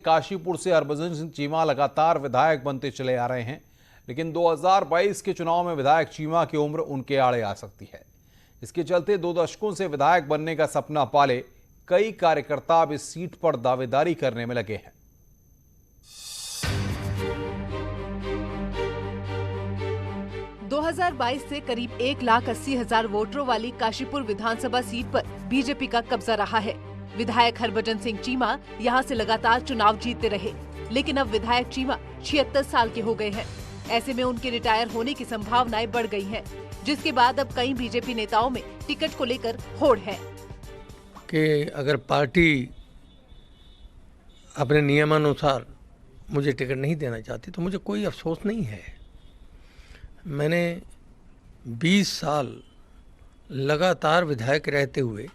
काशीपुर से हरभजन सिंह चीमा लगातार विधायक बनते चले आ रहे हैं, लेकिन 2022 के चुनाव में विधायक चीमा की उम्र उनके आड़े आ सकती है। इसके चलते 2 दशकों से विधायक बनने का सपना पाले कई कार्यकर्ता अब इस सीट पर दावेदारी करने में लगे हैं। से करीब 1,80,000 वोटरों वाली काशीपुर विधानसभा सीट पर बीजेपी का कब्जा रहा है। विधायक हरभजन सिंह चीमा यहां से लगातार चुनाव जीतते रहे, लेकिन अब विधायक चीमा 76 साल के हो गए हैं। ऐसे में उनके रिटायर होने की संभावनाएं बढ़ गई हैं, जिसके बाद अब कई बीजेपी नेताओं में टिकट को लेकर होड़ है कि अगर पार्टी अपने नियमानुसार मुझे टिकट नहीं देना चाहती तो मुझे कोई अफसोस नहीं है। मैंने 20 साल लगातार विधायक रहते हुए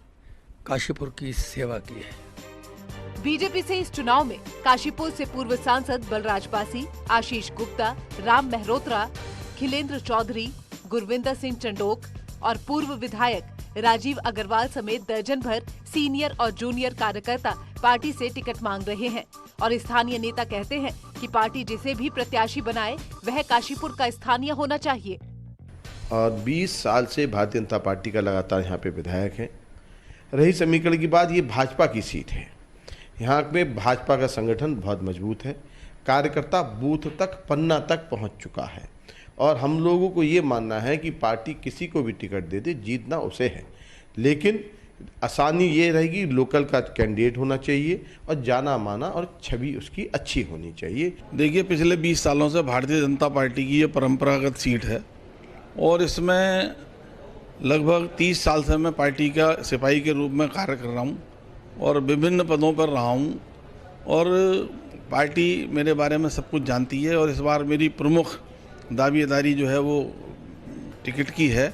काशीपुर की सेवा की है। बीजेपी से इस चुनाव में काशीपुर से पूर्व सांसद बलराज पासी, आशीष गुप्ता, राम मेहरोत्रा, खिलेंद्र चौधरी, गुरविंदर सिंह चंडोक और पूर्व विधायक राजीव अग्रवाल समेत दर्जन भर सीनियर और जूनियर कार्यकर्ता पार्टी से टिकट मांग रहे हैं और स्थानीय नेता कहते हैं कि पार्टी जिसे भी प्रत्याशी बनाए वह काशीपुर का स्थानीय होना चाहिए। और 20 साल से भारतीय जनता पार्टी का लगातार यहाँ पे विधायक है। रही समीकरण की बात, ये भाजपा की सीट है। यहाँ पे भाजपा का संगठन बहुत मजबूत है, कार्यकर्ता बूथ तक, पन्ना तक पहुँच चुका है और हम लोगों को ये मानना है कि पार्टी किसी को भी टिकट दे दे, जीतना उसे है, लेकिन आसानी ये रहेगी लोकल का कैंडिडेट होना चाहिए और जाना माना और छवि उसकी अच्छी होनी चाहिए। देखिए, पिछले 20 सालों से भारतीय जनता पार्टी की ये परंपरागत सीट है और इसमें लगभग 30 साल से मैं पार्टी का सिपाही के रूप में कार्य कर रहा हूँ और विभिन्न पदों पर रहा हूँ और पार्टी मेरे बारे में सब कुछ जानती है और इस बार मेरी प्रमुख दावेदारी जो है वो टिकट की है।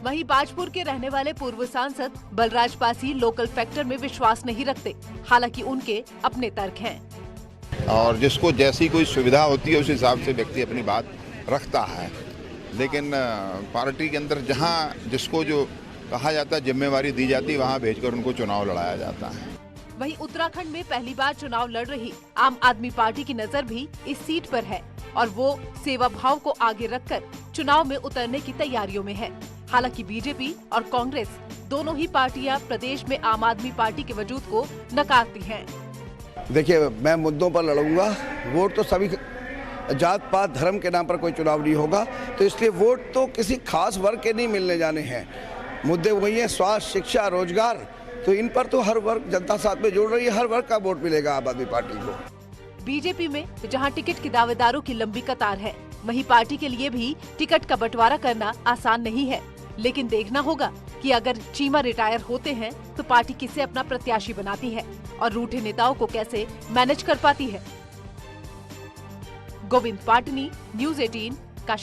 वहीं बाजपुर के रहने वाले पूर्व सांसद बलराज पासी लोकल फैक्टर में विश्वास नहीं रखते, हालांकि उनके अपने तर्क हैं। और जिसको जैसी कोई सुविधा होती है उस हिसाब से व्यक्ति अपनी बात रखता है, लेकिन पार्टी के अंदर जहां जिसको जो कहा जाता है जिम्मेवारी दी जाती है वहां भेजकर उनको चुनाव लड़ाया जाता है। वहीं उत्तराखंड में पहली बार चुनाव लड़ रही आम आदमी पार्टी की नजर भी इस सीट पर है और वो सेवा भाव को आगे रखकर चुनाव में उतरने की तैयारियों में है। हालांकि बीजेपी और कांग्रेस दोनों ही पार्टियां प्रदेश में आम आदमी पार्टी के वजूद को नकारती हैं। देखिए, मैं मुद्दों पर लड़ूंगा। वोट तो सभी, जात पात धर्म के नाम पर कोई चुनाव नहीं होगा, तो इसलिए वोट तो किसी खास वर्ग के नहीं मिलने जाने हैं। मुद्दे वही है, स्वास्थ्य, शिक्षा, रोजगार, तो इन पर तो हर वर्ग जनता साथ में जोड़ रही है, हर वर्ग का वोट मिलेगा आम आदमी पार्टी को। बीजेपी में जहां टिकट की दावेदारों की लंबी कतार है, वहीं पार्टी के लिए भी टिकट का बंटवारा करना आसान नहीं है, लेकिन देखना होगा कि अगर चीमा रिटायर होते हैं तो पार्टी किसे अपना प्रत्याशी बनाती है और रूठे नेताओं को कैसे मैनेज कर पाती है। गोविंद पाटनी, न्यूज़ 18, काशीपुर।